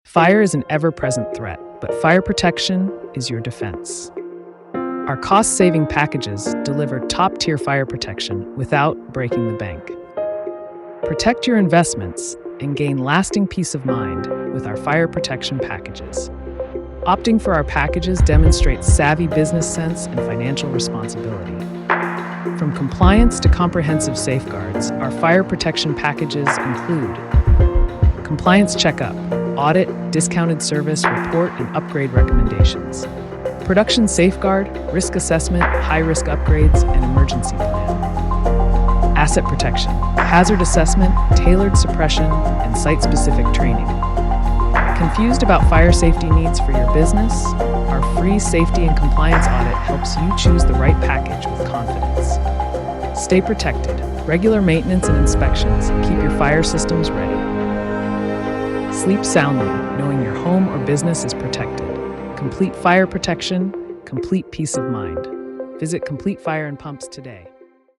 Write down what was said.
Fire is an ever-present threat, but fire protection is your defense. Our cost-saving packages deliver top-tier fire protection without breaking the bank. Protect your investments and gain lasting peace of mind with our fire protection packages. Opting for our packages demonstrates savvy business sense and financial responsibility. From compliance to comprehensive safeguards, our fire protection packages include compliance checkup, audit, discounted service, report, and upgrade recommendations, production safeguard, risk assessment, high-risk upgrades, and emergency plan, asset protection, hazard assessment, tailored suppression, and site-specific training. Confused about fire safety needs for your business? Our free safety and compliance audit helps you choose the right package with confidence. Stay protected. Regular maintenance and inspections keep your fire systems ready. Sleep soundly, knowing your home or business is protected. Complete fire protection, complete peace of mind. Visit Complete Fire and Pumps today.